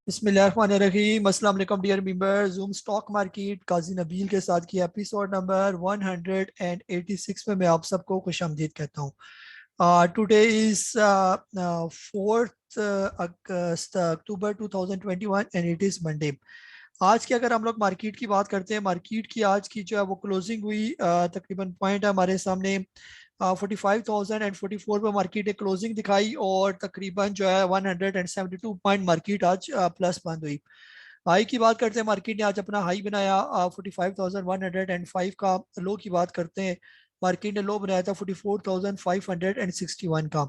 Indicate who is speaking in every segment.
Speaker 1: बिस्मिल्लाहिर्रहमानिर्रहीम। अस्सलाम वालेकुम dear member. Zoom stock market Qazi Nabeel के साथ की एपिसोड नंबर 186 में मैं आप सबको खुशामदीद कहता हूँ। Today is 4 October 2021 and it is Monday. आज की अगर हम लोग मार्केट की बात करते हैं, मार्केट की आज की जो है वो क्लोजिंग हुई तकरीबन पॉइंट है हमारे सामने 45,044 पे मार्केट ने क्लोजिंग दिखाई और तकरीबन जो है 172 पॉइंट मार्केट आज प्लस बंद हुई। हाई की बात करते हैं, मार्केट ने आज अपना हाई बनाया 45,105 का। लो की बात करते हैं, मार्केट ने लो बनाया था 44,561 का।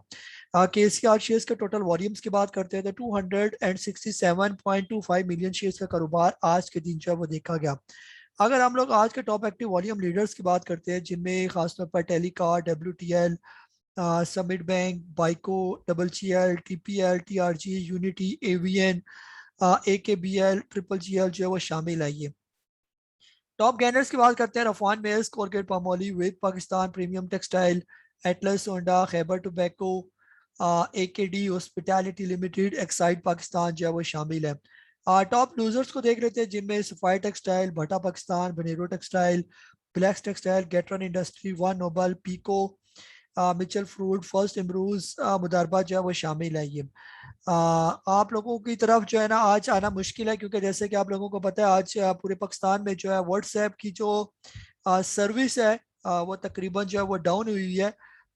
Speaker 1: के सी आर शेयर्स के टोटल वॉल्यूम्स की बात करते हैं तो 267.25 मिलियन शेयर्स का कारोबार आज के दिन जो है वो देखा गया। अगर हम लोग आज के टॉप एक्टिव वॉल्यूम लीडर्स की बात करते हैं, जिनमें खासतौर पर टेलीकार, WTL, समिट बैंक, बाइको, WCL, TPL, TRG, unity, AVN, AKBL, GGL जो है वो शामिल है। ये टॉप गेनर्स की बात करते हैं, रफान मेल्स, कोलगेट पामोलिव, वेद Pakistan, premium textile, Atlas Honda, Khyber tobacco, AKD hospitality limited, Exide Pakistan जो है वो शामिल है। टॉप लूजर्स को देख लेते हैं, जिनमें सफाई टेक्सटाइल, भट्टा पाकिस्तान, बनेरो टेक्सटाइल, ब्लैक्स textile, Gatron industry, one noble, पीको, मिचल फ्रूट, फर्स्ट इमरूज, मुदारबा जो है वो शामिल है। ये आप लोगों की तरफ जो है ना आज आना मुश्किल है, क्योंकि जैसे कि आप लोगों को पता है आज पूरे पाकिस्तान में जो है व्हाट्सएप की जो सर्विस है वो तकरीबन जो है वो डाउन हुई है।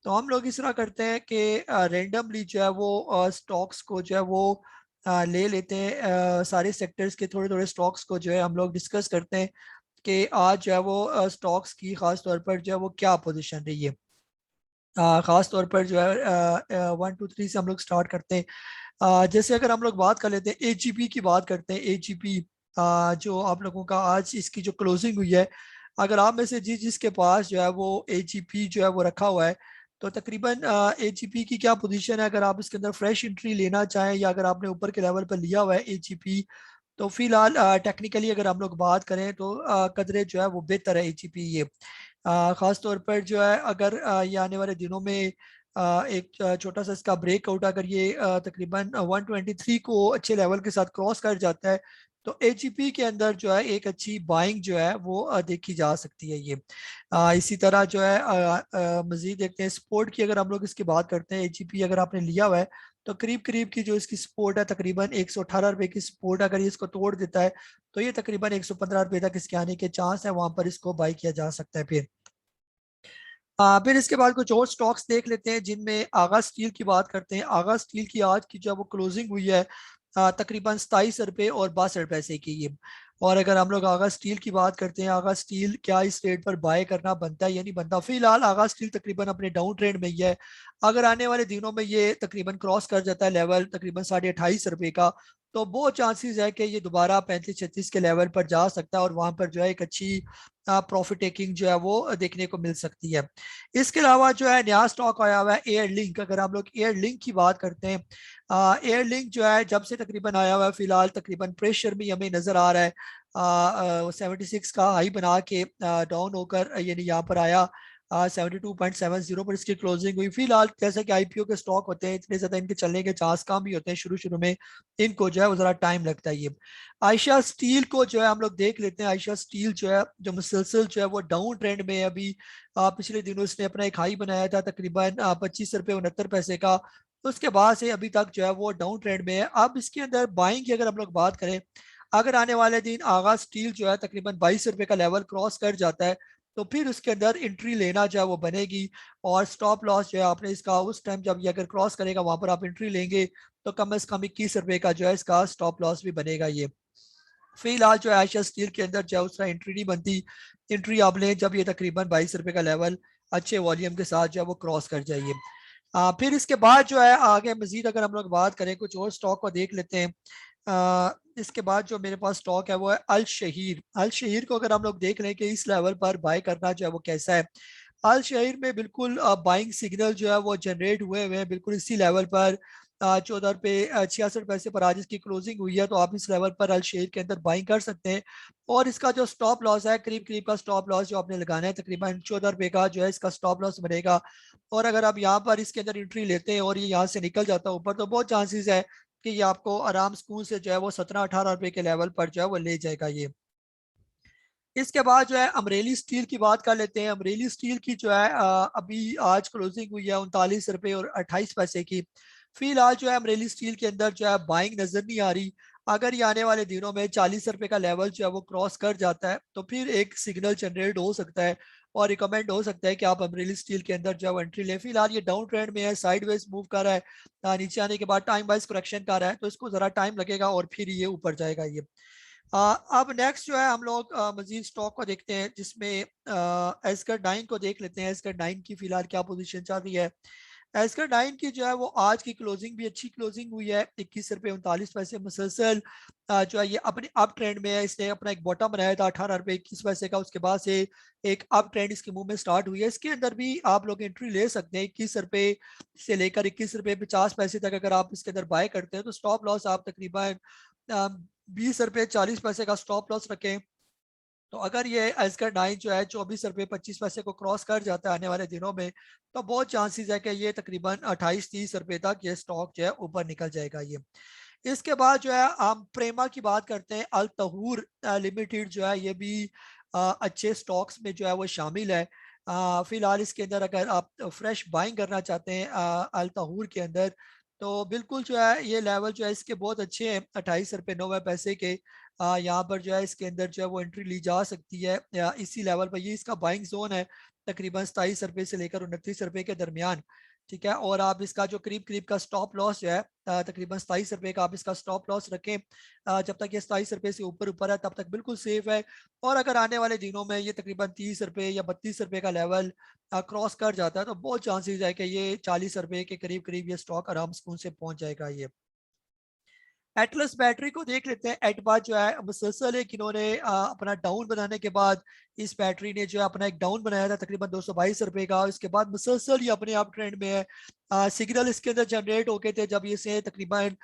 Speaker 1: तो हम लोग इस तरह करते हैं कि रेंडमली जो है वो स्टॉक्स को जो है वो ले लेते हैं। सारे सेक्टर्स के थोड़े थोड़े स्टॉक्स को जो है हम लोग डिस्कस करते हैं कि आज जो है वो स्टॉक्स की खास तौर पर जो है वो क्या पोजीशन रही है। खास तौर पर जो है 1 2 3 से हम लोग स्टार्ट करते हैं। जैसे अगर हम लोग बात कर लेते हैं AGP की बात करते हैं, AGP जो आप लोगों का आज इसकी जो क्लोजिंग हुई है, अगर आप में से जिसके पास जो है वो AGP जो है वो रखा हुआ है, तो तकरीबन AGP की क्या पोजीशन है, अगर आप इसके अंदर फ्रेश एंट्री लेना चाहें या अगर आपने ऊपर के लेवल पर लिया हुआ है AGP, तो फिलहाल टेक्निकली अगर हम लोग बात करें तो कदरे जो है वो बेहतर है AGP। ये ख़ास तौर पर जो है अगर ये आने वाले दिनों में एक छोटा सा इसका ब्रेकआउट अगर ये तकरीबन 123 को अच्छे लेवल के साथ क्रॉस कर जाता है, तो AGP के अंदर जो है एक अच्छी बाइंग जो है वो देखी जा सकती है। ये इसी तरह जो है मजीद देखते हैं सपोर्ट की, अगर हम लोग इसकी बात करते हैं AGP अगर आपने लिया हुआ है तो करीब करीब की जो इसकी सपोर्ट है तकरीबन 118 रुपए की सपोर्ट, अगर ये इसको तोड़ देता है तो ये तकरीबन 115 रुपए तक इसके आने के चांस है, वहां पर इसको बाई किया जा सकता है। फिर इसके बाद कुछ और स्टॉक्स देख लेते हैं, जिनमें आगा स्टील की बात करते हैं। आगा स्टील की आज की जो वो क्लोजिंग हुई है तकरीबन 27 रुपये और 62 पैसे की। ये और अगर हम लोग आगा स्टील की बात करते हैं, आगा स्टील क्या इस रेट पर बाय करना बनता है या नहीं बनता, फिलहाल आगा स्टील तकरीबन अपने डाउन ट्रेंड में ही है। अगर आने वाले दिनों में ये तकरीबन क्रॉस कर जाता है लेवल तकरीबन 28.5 रुपए का, तो बहुत चांसेस है कि ये दोबारा 35-36 के लेवल पर जा सकता है और वहां पर जो है एक अच्छी प्रॉफिट टेकिंग जो है वो देखने को मिल सकती है। इसके अलावा जो है नया स्टॉक आया हुआ है एयर लिंक। अगर हम लोग एयर लिंक की बात करते हैं, एयर लिंक जो है जब से तकरीबन आया हुआ है फिलहाल तकरीबन प्रेशर में हमें नजर आ रहा है। 76 का हाई बना के डाउन होकर यानी यहाँ पर आया 72.70 पर इसकी क्लोजिंग हुई। फिलहाल जैसे कि IPO के स्टॉक होते हैं, इतने ज्यादा इनके चलने के चांस कम ही होते हैं शुरू शुरू में, इनको जो है वो जरा टाइम लगता है। ये आयशा स्टील को जो है हम लोग देख लेते हैं। आयशा स्टील जो है जो मुसलसल जो है वो डाउन ट्रेंड में है अभी। पिछले दिनों इसने अपना एक हाई बनाया था तकरीबन 25 रुपये 69 पैसे का, तो उसके बाद से अभी तक जो है वो डाउन ट्रेंड में है। अब इसके अंदर बाइंग की अगर हम लोग बात करें, अगर आने वाले दिन आगाज स्टील जो है तकरीबन 22 रुपए का लेवल क्रॉस कर जाता है, तो फिर उसके अंदर एंट्री लेना जो है वो बनेगी। और स्टॉप लॉस जो है आपने इसका उस टाइम जब ये अगर क्रॉस करेगा वहां पर आप एंट्री लेंगे, तो कम से कम 21 रुपए का जो है इसका स्टॉप लॉस भी बनेगा। ये फिलहाल जो है आयशा स्टील के अंदर जो है उसका एंट्री नहीं बनती। एंट्री आप लें जब ये तकरीबन 22 रुपए का लेवल अच्छे वॉल्यूम के साथ जो है वो क्रॉस कर जाइए। फिर इसके बाद जो है आगे मजीद अगर हम लोग बात करें कुछ और स्टॉक को देख लेते हैं। इसके बाद जो मेरे पास स्टॉक है वो है अल शहीर। अल शहीर को अगर हम लोग देख लें कि इस लेवल पर बाय करना जो है वो कैसा है, अल शहीर में बिल्कुल बाइंग सिग्नल जो है वो जनरेट हुए हुए हैं बिल्कुल इसी लेवल पर। ₹14.66 पर आज इसकी क्लोजिंग हुई है, तो आप इस लेवल पर अल शेर के अंदर बाइंग कर सकते हैं। और इसका जो स्टॉप लॉस है, करीब करीब का स्टॉप लॉस जो आपने लगाना है, तकरीबन ₹14 का जो है इसका स्टॉप लॉस बनेगा। और अगर आप यहाँ पर इसके अंदर एंट्री लेते हैं और ये यहाँ से निकल जाता है ऊपर, तो बहुत चांसेस है कि ये आपको आराम सुकून से जो है वो ₹17-18 के लेवल पर जो है वो ले जाएगा ये। इसके बाद जो है अमरेली स्टील की बात कर लेते हैं। अमरेली स्टील की जो है अभी आज क्लोजिंग हुई है ₹39.28 की। फिलहाल जो है अमरेली स्टील के अंदर जो है बाइंग नजर नहीं आ रही। अगर ये आने वाले दिनों में ₹40 का लेवल जो है वो क्रॉस कर जाता है, तो फिर एक सिग्नल जनरेट हो सकता है और रिकमेंड हो सकता है कि आप अमरेली स्टील के अंदर जो है एंट्री लें। फिलहाल ये डाउन ट्रेंड में है, साइडवेज मूव कर रहा है, नीचे आने के बाद टाइम वाइज करेक्शन कर रहा है, तो इसको जरा टाइम लगेगा और फिर ये ऊपर जाएगा ये। अब नेक्स्ट जो है हम लोग मजीद स्टॉक को देखते हैं, जिसमें एस्कर 9 को देख लेते हैं। एस्कर 9 की फिलहाल क्या पोजीशन चल रही है। एस्कर 9 की जो है वो आज की क्लोजिंग भी अच्छी क्लोजिंग हुई है, ₹21.39 मुसलसल जो है ये अपने अप ट्रेंड में है। इसने अपना एक बॉटम बनाया था ₹18.21 का, उसके बाद से एक अप ट्रेंड इसके मुंह में स्टार्ट हुई है। इसके अंदर भी आप लोग एंट्री ले सकते हैं ₹21 से लेकर ₹21.50 तक। अगर आप इसके अंदर बाय करते हैं तो स्टॉप लॉस आप तकरीबन ₹20.40 का स्टॉप लॉस रखें। तो अगर ये एस्कर 9 जो है ₹24.25 को क्रॉस कर जाता है आने वाले दिनों में, तो बहुत चांसेस है कि ये तकरीबन 28-30 रुपए तक ये स्टॉक जो है ऊपर निकल जाएगा ये। इसके बाद जो है हम प्रेमा की बात करते हैं। अल तहूर लिमिटेड जो है ये भी अच्छे स्टॉक्स में जो है वो शामिल है। फिलहाल इसके अंदर अगर आप फ्रेश बाइंग करना चाहते हैं अल तहूर के अंदर, तो बिल्कुल जो है ये लेवल जो है इसके बहुत अच्छे हैं, ₹28.90 के। यहाँ पर जो है इसके अंदर जो है वो एंट्री ली जा सकती है इसी लेवल पर। ये इसका बाइंग जोन है, तकरीबन ₹27 से लेकर ₹29 के दरमियान। ठीक है, और आप इसका जो करीब करीब का स्टॉप लॉस जो है तकरीबन ₹27 का आप इसका स्टॉप लॉस रखें। जब तक ये ₹27 से ऊपर ऊपर है तब तक बिल्कुल सेफ है। और अगर आने वाले दिनों में ये तकरीबन ₹30 या ₹32 का लेवल क्रॉस कर जाता है, तो बहुत चांसेस है कि ये ₹40 के करीब करीब ये स्टॉक आराम सुकून से पहुंच जाएगा ये। एटलस बैटरी को देख लेते हैं। एटबा जो है मुसलसल एक इन्होंने अपना डाउन बनाने के बाद इस बैटरी ने जो है अपना एक डाउन बनाया था तकरीबन ₹222 का। इसके बाद मुसलसल ही अपने आप ट्रेंड में है। सिग्नल इसके अंदर जनरेट होके थे जब इसे तकरीबन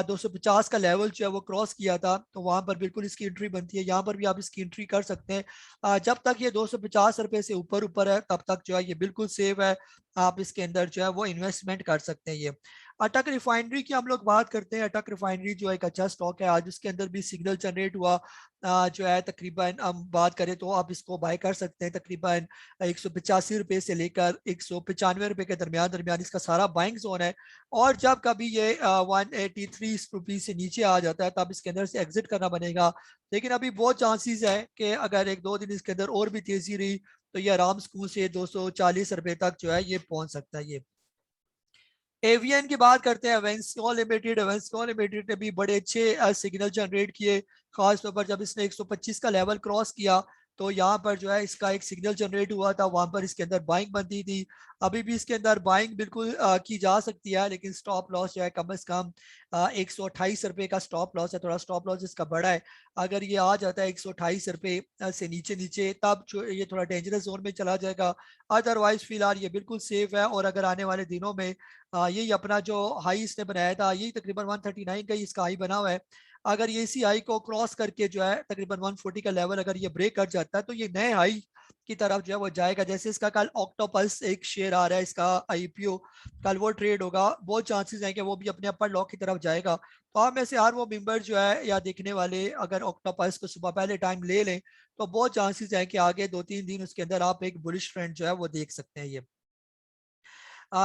Speaker 1: 250 का लेवल जो है वो क्रॉस किया था, तो वहां पर बिल्कुल इसकी एंट्री बनती है। यहाँ पर भी आप इसकी एंट्री कर सकते हैं। जब तक ये ₹250 से ऊपर ऊपर है तब तक जो है ये बिल्कुल सेफ है। आप इसके अंदर जो है वो इन्वेस्टमेंट कर सकते हैं ये। अटक रिफाइनरी की हम लोग बात करते हैं। अटक रिफाइनरी जो एक अच्छा स्टॉक है, आज उसके अंदर भी सिग्नल जनरेट हुआ जो है तकरीबन हम बात करें तो आप इसको बाय कर सकते हैं तकरीबन ₹185 से लेकर ₹195 के दरमियान दरमियान इसका सारा बाइंग जोन है। और जब कभी ये ₹183 से नीचे आ जाता है तब इसके अंदर से एग्जिट करना बनेगा। लेकिन अभी बहुत चांसेस है कि अगर एक दो दिन इसके अंदर और भी तेजी रही तो ये आराम सुकून से ₹240 तक जो है ये पहुंच सकता है ये। एवीएन की बात करते हैं। वेंस्को लिमिटेड ने भी बड़े अच्छे सिग्नल जनरेट किए, खास तौर पर जब इसने 125 का लेवल क्रॉस किया तो यहाँ पर जो है इसका एक सिग्नल जनरेट हुआ था, वहां पर इसके अंदर बाइंग बनती थी। अभी भी इसके अंदर बाइंग बिल्कुल की जा सकती है, लेकिन स्टॉप लॉस जो है कम से कम ₹128 का स्टॉप लॉस है। थोड़ा स्टॉप लॉस इसका बड़ा है। अगर ये आ जाता है ₹128 से नीचे नीचे, तब जो ये थोड़ा डेंजरस जोन में चला जाएगा। अदरवाइज फिलहाल ये बिल्कुल सेफ है। और अगर आने वाले दिनों में यही अपना जो हाई इसने बनाया था, यही तकरीबन 139 का ही इसका हाई बना हुआ है। अगर ये इसी हाई को क्रॉस करके जो है तकरीबन 140 का लेवल अगर ये ब्रेक कर जाता है, तो ये नए हाई की तरफ जो है वो जाएगा। जैसे इसका कल ऑक्टोपस एक शेयर आ रहा है, इसका आईपीओ कल वो ट्रेड होगा, बहुत चांसेस हैं कि वो भी अपने अपर लॉक की तरफ जाएगा। तो आप में से हर वो मेंबर जो है या देखने वाले अगर ऑक्टोपस को सुबह पहले टाइम ले लें, तो बहुत चांसेस है कि आगे 2-3 दिन उसके अंदर आप एक बुलिश ट्रेंड जो है वो देख सकते हैं ये।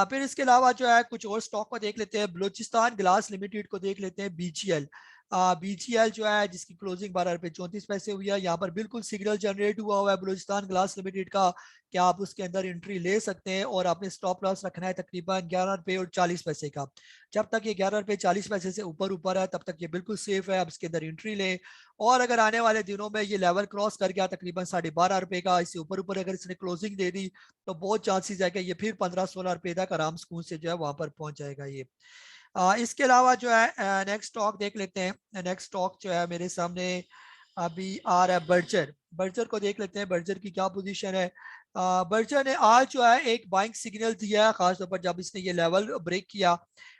Speaker 1: फिर इसके अलावा जो है कुछ और स्टॉक को देख लेते हैं। बलूचिस्तान ग्लास लिमिटेड को देख लेते हैं, बीजीएल। बीजीएल जो है जिसकी क्लोजिंग ₹12.34 हुई है, यहाँ पर बिल्कुल सिग्नल जनरेट हुआ है बलूचिस्तान ग्लास लिमिटेड का कि आप उसके अंदर एंट्री ले सकते हैं। और आपने स्टॉप लॉस रखना है तकरीबन ₹11.40 का। जब तक ये ₹11.40 से ऊपर ऊपर है तब तक ये बिल्कुल सेफ है, आप इसके अंदर एंट्री लें। और अगर आने वाले दिनों में ये लेवल क्रॉस कर गया तकरीबन ₹12.5 का, इससे ऊपर ऊपर अगर इसने क्लोजिंग दे दी, तो बहुत चांसेस है कि ये फिर ₹15-16 तक आराम सुकून से जो है वहां पर पहुंच जाएगा ये। इसके अलावा जो है नेक्स्ट स्टॉक देख लेते हैं। नेक्स्ट स्टॉक जो है मेरे सामने अभी आ रहा है, बर्जर। बर्जर को देख लेते हैं, बर्जर की क्या पोजीशन है। बर्जर ने आज जो है एक बाइंग सिग्नल दिया है, खासतौर पर जब इसने ये लेवल ब्रेक किया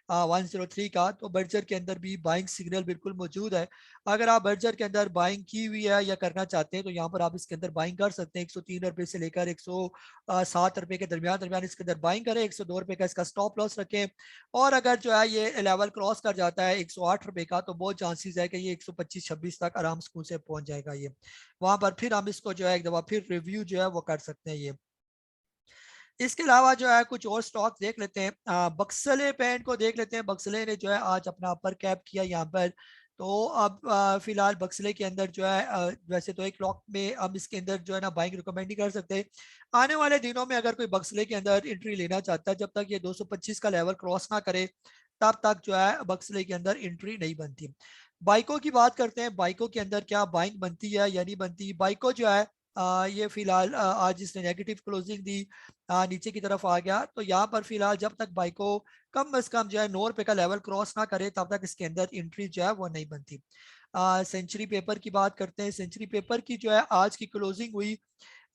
Speaker 1: 103 का, तो बर्जर के अंदर भी बाइंग सिग्नल बिल्कुल मौजूद है। अगर आप बर्जर के अंदर बाइंग की हुई है या करना चाहते हैं तो यहाँ पर आप इसके अंदर बाइंग कर सकते हैं। 103 रुपये से लेकर 107 रुपये के दरमियान दरमियान इसके अंदर बाइंग करें। 102 रुपये का इसका स्टॉप लॉस रखें, और अगर जो है ये लेवल क्रॉस कर जाता है 108 रुपये का, तो बहुत चांसेस है कि ये 125-26 तक आराम स्कूल से पहुंच जाएगा। ये वहां पर फिर हम इसको जो है एक दफा फिर रिव्यू जो है वो कर सकते हैं। ये इसके अलावा जो है कुछ और स्टॉक देख लेते हैं। बक्सले पेंट को देख लेते हैं। बक्सले ने जो है आज अपना अपर कैप किया यहाँ पर। तो अब फिलहाल बक्सले के अंदर जो है वैसे तो एक लॉक में हम इसके अंदर जो है ना बाइंग रिकमेंड नहीं कर सकते। आने वाले दिनों में अगर कोई बक्सले के अंदर एंट्री लेना चाहता है, जब तक ये 225 का लेवल क्रॉस ना करे तब तक जो है बक्सले के अंदर एंट्री नहीं बनती। बाइकों की बात करते हैं। बाइकों के अंदर क्या बाइंग बनती है या नहीं बनती। बाइकों जो है ये फिलहाल आज इसने नेगेटिव क्लोजिंग दी, नीचे की तरफ आ गया। तो यहाँ पर फिलहाल जब तक बाइको कम से कम जो है 9 रुपए का लेवल क्रॉस ना करे तब तक इसके अंदर एंट्री जो है वो नहीं बनती। सेंचुरी पेपर की बात करते हैं। सेंचुरी पेपर की जो है आज की क्लोजिंग हुई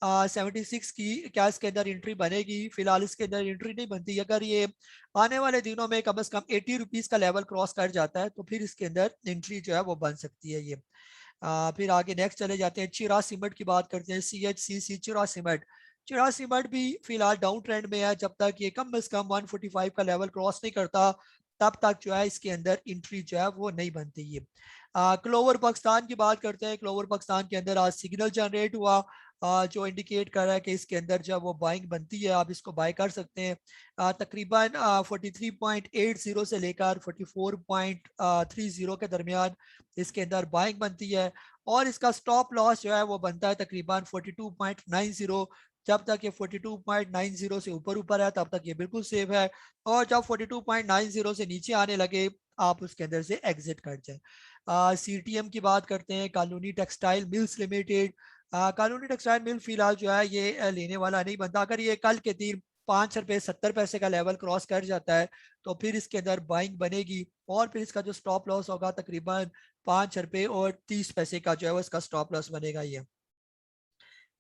Speaker 1: 76 की। क्या इसके अंदर एंट्री बनेगी? फिलहाल इसके अंदर एंट्री नहीं बनती। अगर ये आने वाले दिनों में कम से कम 80 रुपीज का लेवल क्रॉस कर जाता है तो फिर इसके अंदर एंट्री जो है वो बन सकती है। ये फिर आगे नेक्स्ट चले जाते हैं। चिरा सीमेंट की बात करते हैं। CHCC चिरा सीमेंट। चिरा सीमेंट भी फिलहाल डाउन ट्रेंड में है। जब तक ये कम से कम 145 का लेवल क्रॉस नहीं करता तब तक जो है इसके अंदर एंट्री जो है वो नहीं बनती है। क्लोवर पाकिस्तान की बात करते हैं। क्लोवर पाकिस्तान के अंदर आज सिग्नल जनरेट हुआ जो इंडिकेट कर रहा है कि इसके अंदर जो है वो बाइंग बनती है। आप इसको बाय कर सकते हैं। तकरीबन 43.80 से लेकर 44.30 के दरमियान इसके अंदर बाइंग बनती है, और इसका स्टॉप लॉस जो है वो बनता है तकरीबन 42.90। जब तक ये 42.90 से ऊपर ऊपर है तब तक ये बिल्कुल सेफ है, और जब 42.90 से नीचे आने लगे आप उसके अंदर से एग्जिट कर जाए। CTM की बात करते हैं। Colony textile mills limited. Colony textile mill फिलहाल जो है ये लेने वाला नहीं बनता। अगर ये कल के दिन 5 रुपये 70 पैसे का लेवल क्रॉस कर जाता है तो फिर इसके अंदर बाइंग बनेगी, और फिर इसका जो स्टॉप लॉस होगा तकरीबन 5 रुपये और 30 पैसे का जो है वो इसका स्टॉप लॉस बनेगा। ये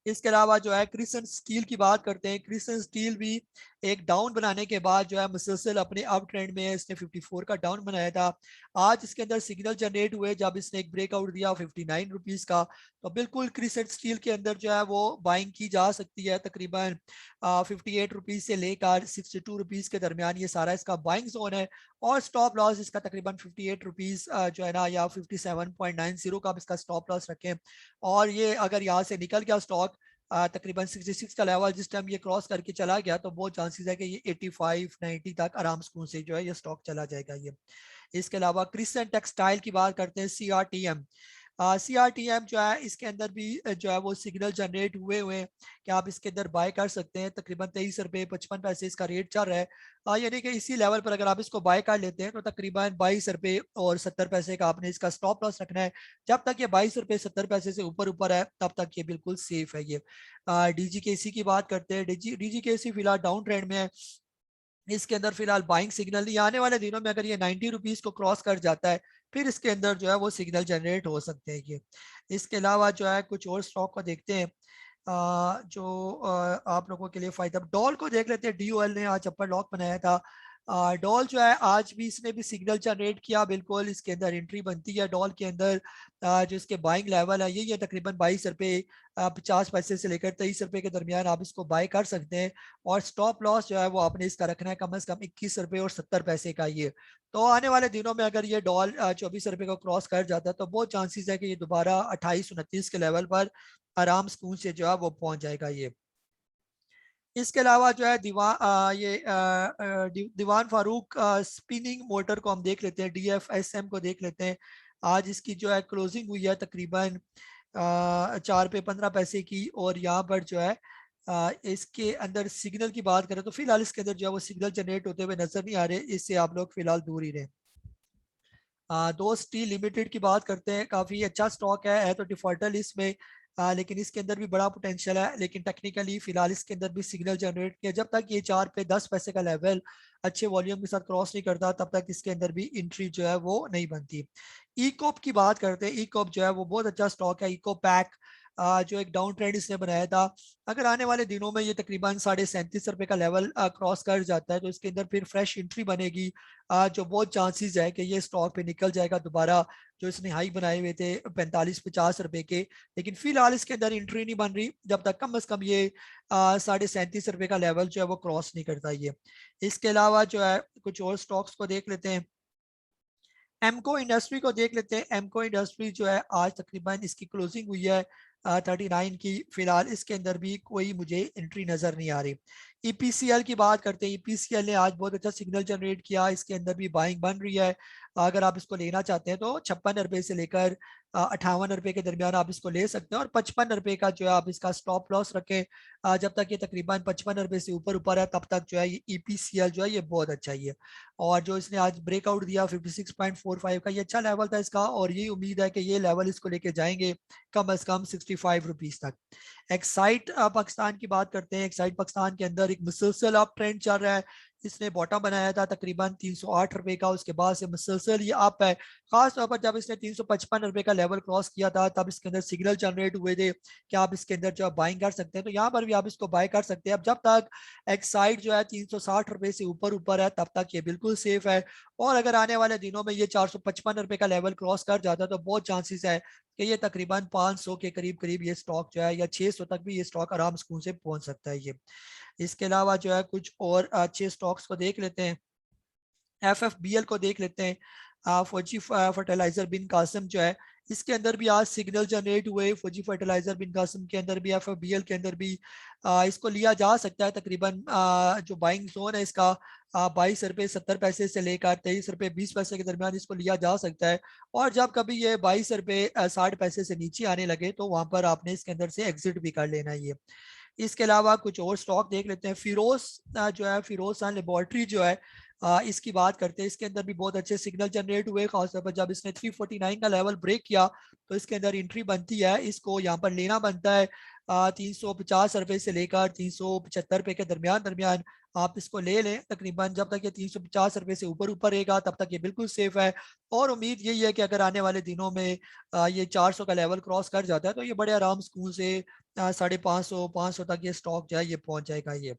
Speaker 1: इसके अलावा जो है क्रिसन स्टील की बात करते हैं। क्रिसन स्टील भी एक डाउन बनाने के बाद जो है मुसलसल अपने अप ट्रेंड में है। इसने 54 का डाउन बनाया था। आज इसके अंदर सिग्नल जनरेट हुए जब इसने एक ब्रेकआउट दिया 59 रुपीज का। तो बिल्कुल क्रिसन स्टील के अंदर जो है वो बाइंग की जा सकती है। तकरीबन 58 रुपीज से लेकर 62 रुपीज के दरमियान ये सारा इसका बाइंग जोन है, और स्टॉप लॉस इसका तकरीबन 58 रुपीज जो है ना या 57.90 का इसका स्टॉप लॉस रखें। और ये अगर यहाँ से निकल गया स्टॉक तकरीबन 66 का लेवल जिस टाइम ये क्रॉस करके चला गया, तो बहुत चांसेस है कि ये 85-90 तक आराम सुकून से जो है ये स्टॉक चला जाएगा। ये इसके अलावा क्रिसन टेक्सटाइल की बात करते हैं। CRTM। CRTM जो है इसके अंदर भी जो है वो सिग्नल जनरेट हुए हुए हैं कि आप इसके अंदर बाय कर सकते हैं। तकरीबन 23 रुपये 55 पैसे इसका रेट चल रहा है। यानी कि इसी लेवल पर अगर आप इसको बाय कर लेते हैं तो तकरीबन 22 रुपये और 70 पैसे का आपने इसका स्टॉप लॉस रखना है। जब तक ये 22 रुपये 70 पैसे से ऊपर ऊपर है तब तक ये बिल्कुल सेफ है। ये DGKC की बात करते हैं। DGKC फिलहाल डाउन ट्रेंड में है। इसके अंदर फिलहाल बाइंग सिग्नल नहीं। आने वाले दिनों में अगर ये 90 रुपीज को क्रॉस कर जाता है फिर इसके अंदर जो है वो सिग्नल जनरेट हो सकते हैं। ये इसके अलावा जो है कुछ और स्टॉक को देखते हैं जो आप लोगों के लिए फायदा। डॉल को देख लेते हैं। DOL ने आज अपर लॉक बनाया था। डॉल जो है आज भी इसने भी सिग्नल जनरेट किया। बिल्कुल इसके अंदर एंट्री बनती है। डॉल के अंदर जो इसके बाइंग लेवल है यही है तकरीबन 22 रुपये 50 पैसे से लेकर 23 रुपये के दरमियान आप इसको बाय कर सकते हैं, और स्टॉप लॉस जो है वो आपने इसका रखना है कम से कम 21 रुपये और 70 पैसे का। ये तो आने वाले दिनों में अगर ये डॉल 24 रुपये को क्रॉस कर जाता है तो बहुत चांसेस है कि ये दोबारा 28-29 के लेवल पर आराम सुकून से जो है वो पहुंच जाएगा। ये इसके अलावा जो है दीवान फारूक स्पिनिंग मोटर को हम देख लेते हैं। DFSM को देख लेते हैं। आज इसकी जो है क्लोजिंग हुई है तकरीबन 4 रुपये 15 पैसे की, और यहाँ पर जो है इसके अंदर सिग्नल की बात करें तो फिलहाल इसके अंदर जो है वो सिग्नल जनरेट होते हुए नजर नहीं आ रहे। इससे आप लोग फिलहाल दूर ही रहें। दोस्त स्टील लिमिटेड की बात करते हैं। काफ़ी अच्छा स्टॉक है तो डिफॉल्टर लिस्ट में, लेकिन इसके अंदर भी बड़ा पोटेंशियल है। लेकिन टेक्निकली फिलहाल इसके अंदर भी सिग्नल जनरेट किया। जब तक ये 4 रुपये 10 पैसे का लेवल अच्छे वॉल्यूम के साथ क्रॉस नहीं करता तब तक इसके अंदर भी एंट्री जो है वो नहीं बनती। इकोप की बात करते हैं। इकोप जो है वो बहुत अच्छा स्टॉक है। इको पैक जो एक डाउन ट्रेंड इसने बनाया था, अगर आने वाले दिनों में ये तकरीबन 37.5 रुपए का लेवल क्रॉस कर जाता है तो इसके अंदर फिर फ्रेश एंट्री बनेगी, जो बहुत चांसेस है कि ये स्टॉक पे निकल जाएगा दोबारा, जो इसने हाई बनाए हुए थे 45-50 रुपए के। लेकिन फिलहाल इसके अंदर एंट्री नहीं बन रही जब तक कम से कम ये 37.5 रुपए का लेवल जो है वो क्रॉस नहीं करता ये। इसके अलावा जो है कुछ और स्टॉक्स को देख लेते हैं। एमको इंडस्ट्री को देख लेते हैं। एमको इंडस्ट्री जो है आज तकरीबन इसकी क्लोजिंग हुई है 39 की। फिलहाल इसके अंदर भी कोई मुझे एंट्री नजर नहीं आ रही। ईपीसीएल की बात करते हैं। ईपीसीएल ने आज बहुत अच्छा सिग्नल जनरेट किया, इसके अंदर भी बाइंग बन रही है। अगर आप इसको लेना चाहते हैं तो 56 रुपए से लेकर 58 रुपए के दरमियान आप इसको ले सकते हैं, और 55 रुपए का जो है आप इसका स्टॉप लॉस रखें। जब तक ये तकरीबन 55 रुपए से ऊपर ऊपर है तब तक जो है ये ईपीसीएल जो है ये बहुत अच्छा ही है। और जो इसने आज ब्रेकआउट दिया 56.45 का, ये अच्छा लेवल था इसका, और ये उम्मीद है कि ये लेवल इसको लेके जाएंगे कम से कम 65 रुपीज तक। एक्साइट पाकिस्तान की बात करते हैं। एक्साइट पाकिस्तान के अंदर एक मुसलसल अप ट्रेंड चल रहा है। इसने बॉटम बनाया था तकरीबन 308 रुपए का, उसके बाद से मुसलसल ये अप है। खास तौर पर जब इसने 355 रुपए का लेवल क्रॉस किया था तब इसके अंदर सिग्नल जनरेट हुए थे कि आप इसके अंदर जो है बाइंग कर सकते हैं, तो यहाँ पर भी आप इसको बाय कर सकते हैं। अब जब तक एक्साइड जो है 360 रुपए से ऊपर ऊपर है तब तक ये बिल्कुल सेफ है। और अगर आने वाले दिनों में ये 455 रुपए का लेवल क्रॉस कर जाता है तो बहुत चांसेस है कि ये तकरीबन 500 के करीब करीब ये स्टॉक जो है, या 600 तक भी ये स्टॉक आराम सुकून से पहुंच सकता है ये। इसके अलावा जो है कुछ और अच्छे स्टॉक्स को देख लेते हैं। एफएफबीएल को देख लेते हैं। फौजी फर्टिलाइजर बिन कासिम जो है, इसके अंदर भी आज सिग्नल जनरेट हुए। फौजी फर्टिलाइजर बिन कासिम के अंदर भी, एफएफबीएल के अंदर भी इसको लिया जा सकता है। तकरीबन जो बाइंग जोन है इसका 22 रुपये 70 पैसे से लेकर 23 रुपये 20 पैसे के दरमियान इसको लिया जा सकता है। और जब कभी ये 22 रुपये 60 पैसे से नीचे आने लगे तो वहां पर आपने इसके अंदर से एग्जिट भी कर लेना है ये। इसके अलावा कुछ और स्टॉक देख लेते हैं। फिरोज जो है, फिरोज खान लेबोरेटरी जो है, इसकी बात करते हैं। इसके अंदर भी बहुत अच्छे सिग्नल जनरेट हुए, खासतौर पर जब इसने 349 का लेवल ब्रेक किया तो इसके अंदर एंट्री बनती है। इसको यहाँ पर लेना बनता है 350 रुपए से लेकर 375 रुपए के दरमियान दरमियान आप इसको ले लें। तकरीबन जब तक ये 350 रुपए से ऊपर ऊपर रहेगा तब तक ये बिल्कुल सेफ है। और उम्मीद यही है कि अगर आने वाले दिनों में ये 400 का लेवल क्रॉस कर जाता है तो ये बड़े आराम सुकून से 550 तक ये स्टॉक जो है ये पहुंच जाएगा ये।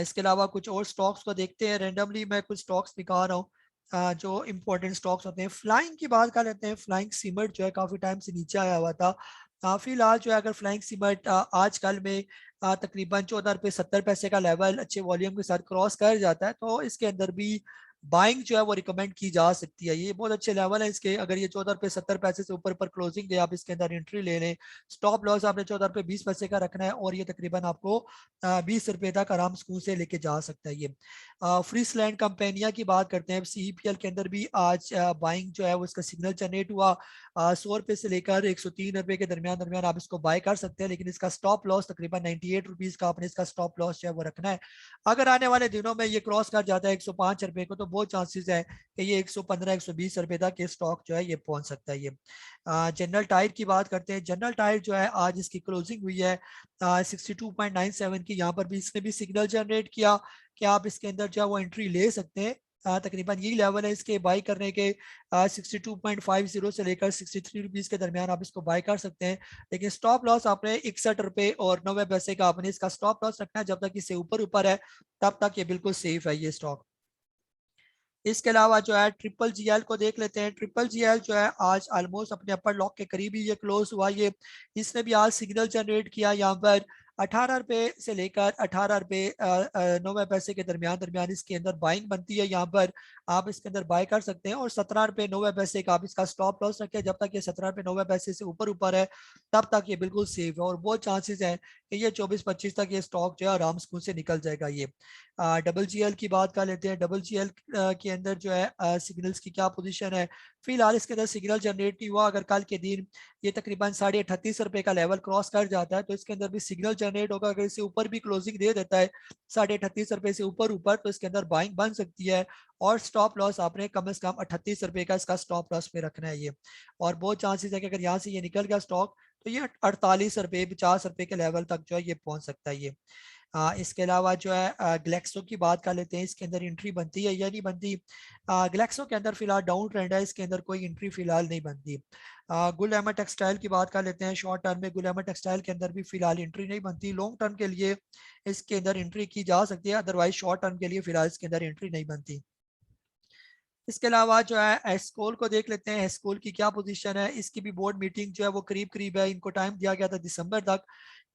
Speaker 1: इसके अलावा कुछ और स्टॉक्स को देखते हैं। रेंडमली मैं कुछ स्टॉक्स निकाल रहा हूँ जो इंपॉर्टेंट स्टॉक्स होते हैं। फ्लाइंग की बात कर लेते हैं। फ्लाइंग सीमेंट जो है काफी टाइम से नीचे आया हुआ था। फिलहाल जो है अगर फ्लाइंग सीमेंट आजकल में तकरीबन 14 रुपये 70 पैसे का लेवल अच्छे वॉल्यूम के साथ क्रॉस कर जाता है तो इसके अंदर भी बाइंग जो है वो रिकमेंड की जा सकती है। ये बहुत अच्छे लेवल है इसके। अगर ये 14 रुपये 70 पैसे से ऊपर क्लोजिंग दे आप इसके अंदर एंट्री ले लें। स्टॉप लॉस आपने 14 रुपये 20 पैसे का रखना है, और ये तकरीबन आपको 20 रुपए तक आराम सुकून से लेके जा सकता है ये। फ्रीसलैंड कंपनियां की बात करते हैं। सीईपीएल के अंदर भी आज बाइंग जो है वो इसका सिग्नल जनरेट हुआ। 100 रुपए से लेकर 103 रुपए के दरमियान दरमियान आप इसको बाय कर सकते हैं, लेकिन इसका स्टॉप लॉस तकरीबन 98 रुपीज का आपने इसका स्टॉप लॉस जो है वो रखना है। अगर आने वाले दिनों में ये क्रॉस कर जाता है 105 रुपए को तो बहुत चांसेस है कि ये 115 120 रुपए तक ये स्टॉक जो है ये पहुंच सकता है ये। जनरल टायर की बात करते हैं। जनरल टायर जो है आज इसकी क्लोजिंग हुई है 62.97 की। यहाँ पर भी इसने भी सिग्नल जनरेट किया कि आप इसके अंदर जो है वो एंट्री ले सकते हैं। तकरीबन यही लेवल है इसके बाई करने के 62.50 से लेकर 63 रुपीज के दरमियान आप इसको बाय कर सकते हैं। लेकिन स्टॉप लॉस आपने 61 रुपए और 90 पैसे का आपने इसका स्टॉप लॉस रखना है। जब तक इससे ऊपर ऊपर है तब तक ये बिल्कुल सेफ है ये स्टॉक। इसके अलावा जो है ट्रिपल जीएल को देख लेते हैं। ट्रिपल जीएल जो है आज ऑलमोस्ट अपने अपर लॉक के करीब ही ये क्लोज हुआ ये। इसने भी आज सिग्नल जनरेट किया यहाँ पर 18 रुपए से लेकर 18 रुपए 90 पैसे के दरमियान दरमियान इसके अंदर बाइंग बनती है। यहाँ पर आप इसके अंदर बाय कर सकते हैं, और 17 रुपए 90 पैसे का आप इसका स्टॉप लॉस रखें। जब तक ये 17 रुपए 90 पैसे से ऊपर ऊपर है तब तक ये बिल्कुल सेफ है, और बहुत चांसेस है कि ये 24-25 तक ये स्टॉक जो है आराम से निकल जाएगा ये। डबल जीएल की बात कर लेते हैं। डबल जीएल के अंदर जो है सिग्नल्स की क्या पोजीशन है। फिलहाल इसके अंदर सिग्नल जनरेट नहीं हुआ। अगर कल के दिन ये तकरीबन 38.5 रुपए का लेवल क्रॉस कर जाता है तो इसके अंदर भी सिग्नल जनरेट होगा। अगर इससे ऊपर भी क्लोजिंग दे देता है 38.5 रुपए से ऊपर ऊपर तो इसके अंदर बाइंग बन सकती है, और स्टॉप लॉस आपने कम से कम 38 रुपए का इसका स्टॉप लॉस पे रखना है ये। और बहुत चांसेस है कि अगर यहाँ से ये निकल गया स्टॉक तो ये 48 रुपए 50 रुपए के लेवल तक जो है ये पहुंच सकता है ये। इसके अलावा जो है ग्लेक्सो की बात कर लेते हैं, इसके अंदर एंट्री बनती है या नहीं बनती। ग्लेक्सो के अंदर फिलहाल डाउन ट्रेंड है, इसके अंदर कोई एंट्री फिलहाल नहीं बनती। गुल अहमद टेक्सटाइल की बात कर लेते हैं, शॉर्ट टर्म में गुल अहमद टेक्सटाइल के अंदर भी फिलहाल एंट्री नहीं बनती। लॉन्ग टर्म के लिए इसके अंदर एंट्री की जा सकती है, अदरवाइज शॉर्ट टर्म के लिए फिलहाल इसके अंदर एंट्री नहीं बनती। इसके अलावा जो है एस्कोल को देख लेते हैं, एस्कोल की क्या पोजीशन है। इसकी भी बोर्ड मीटिंग जो है वो करीब करीब है, इनको टाइम दिया गया था दिसंबर तक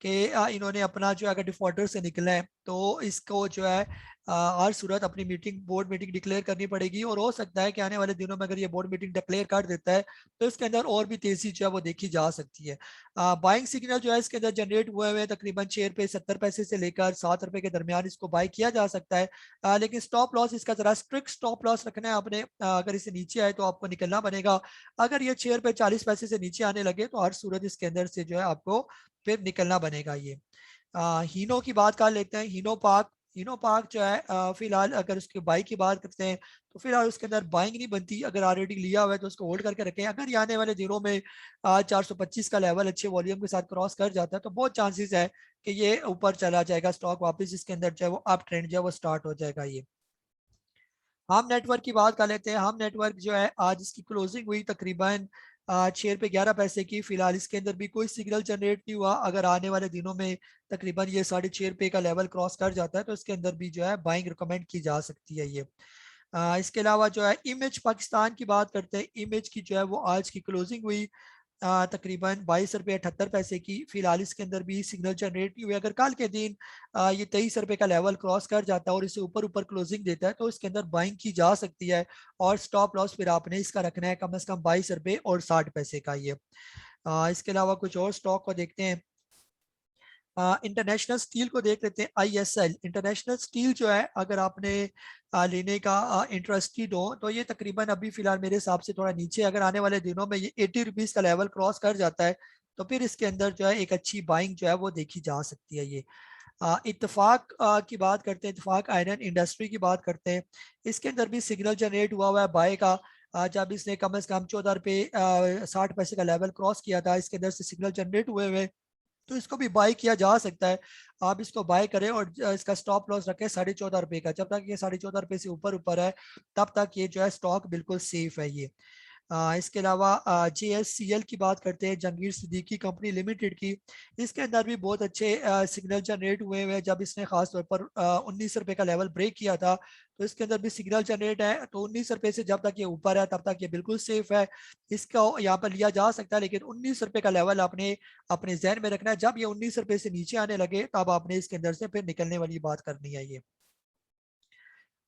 Speaker 1: कि इन्होंने अपना जो अगर डिफॉल्टर से निकला है तो इसको जो है हर सूरत अपनी मीटिंग बोर्ड मीटिंग डिक्लेयर करनी पड़ेगी। और हो सकता है कि आने वाले दिनों में अगर ये बोर्ड मीटिंग डिक्लेयर कर देता है तो इसके अंदर और भी तेजी जो है वो देखी जा सकती है। बाइंग सिग्नल जो है इसके अंदर जनरेट हुए हुए तकरीबन 6 रुपये 70 पैसे से लेकर 7 रुपए के दरमियान इसको बाई किया जा सकता है। लेकिन स्टॉप लॉस इसका जरा स्ट्रिक्ट स्टॉप लॉस रखना है आपने। अगर इसे नीचे आए तो आपको निकलना बनेगा। अगर ये 6 रुपये 40 पैसे से नीचे आने लगे तो हर सूरत इसके अंदर से जो है आपको फिर निकलना बनेगा। ये हीनो की बात कर लेते हैं, हीनो पार्क जो है फिलहाल अगर उसकी बाई की बात करते हैं तो फिलहाल उसके अंदर बाइंग नहीं बनती। अगर ऑलरेडी लिया हुआ है तो उसको होल्ड करके रखें। अगर ये आने वाले दिनों में 425 का लेवल अच्छे वॉल्यूम के साथ क्रॉस कर जाता है तो बहुत चांसेस है कि ये ऊपर चला जाएगा स्टॉक, वापस इसके अंदर जो है वो अप ट्रेंड जो है वो स्टार्ट हो जाएगा। ये हम नेटवर्क की बात कर लेते हैं। हम नेटवर्क जो है आज इसकी क्लोजिंग हुई तकरीबन 6 रुपये 11 पैसे की। फिलहाल इसके अंदर भी कोई सिग्नल जनरेट नहीं हुआ। अगर आने वाले दिनों में तकरीबन ये 6.5 रुपये का लेवल क्रॉस कर जाता है तो इसके अंदर भी जो है बाइंग रिकमेंड की जा सकती है। ये इसके अलावा जो है इमेज पाकिस्तान की बात करते हैं। इमेज की जो है वो आज की क्लोजिंग हुई तकरीबन 22 रुपये 78 पैसे की। फिलहाल इसके अंदर भी सिग्नल जनरेट नहीं हुए। अगर कल के दिन ये 23 रुपये का लेवल क्रॉस कर जाता है और इसे ऊपर ऊपर क्लोजिंग देता है तो इसके अंदर बाइंग की जा सकती है। और स्टॉप लॉस फिर आपने इसका रखना है कम से कम 22 रुपये और 60 पैसे का। ये इसके अलावा कुछ और स्टॉक को देखते हैं। इंटरनेशनल स्टील को देख लेते हैं, आईएसएल इंटरनेशनल स्टील जो है अगर आपने लेने का इंटरेस्टेड हो तो ये तकरीबन अभी फिलहाल मेरे हिसाब से थोड़ा नीचे। अगर आने वाले दिनों में ये 80 रुपीज का लेवल क्रॉस कर जाता है तो फिर इसके अंदर जो है एक अच्छी बाइंग जो है वो देखी जा सकती है। ये इत्तेफाक की बात करते हैं, इत्तेफाक आयरन इंडस्ट्री की बात करते हैं। इसके अंदर भी सिग्नल जनरेट हुआ हुआ है बाय का। जब इसने कम से कम 14 रुपये 60 पैसे का लेवल क्रॉस किया था, इसके अंदर से सिग्नल जनरेट हुए हुए तो इसको भी बाय किया जा सकता है। आप इसको बाय करें और इसका स्टॉप लॉस रखें 14.5 रुपये का। जब तक ये 14.5 रुपये से ऊपर ऊपर है तब तक ये जो है स्टॉक बिल्कुल सेफ है। ये इसके अलावा JSCL की बात करते हैं, जहांगीर सिद्दीकी कंपनी लिमिटेड की। इसके अंदर भी बहुत अच्छे सिग्नल जनरेट हुए हुए हैं। जब इसने खास तौर पर 19 रुपये का लेवल ब्रेक किया था तो इसके अंदर भी सिग्नल जनरेट है। तो 19 रुपये से जब तक ये ऊपर है तब तक ये बिल्कुल सेफ है, इसका यहाँ पर लिया जा सकता है। लेकिन 19 रुपये का लेवल आपने अपने जहन में रखना है। जब ये 19 रुपये से नीचे आने लगे तब आपने इसके अंदर से फिर निकलने वाली बात करनी है। ये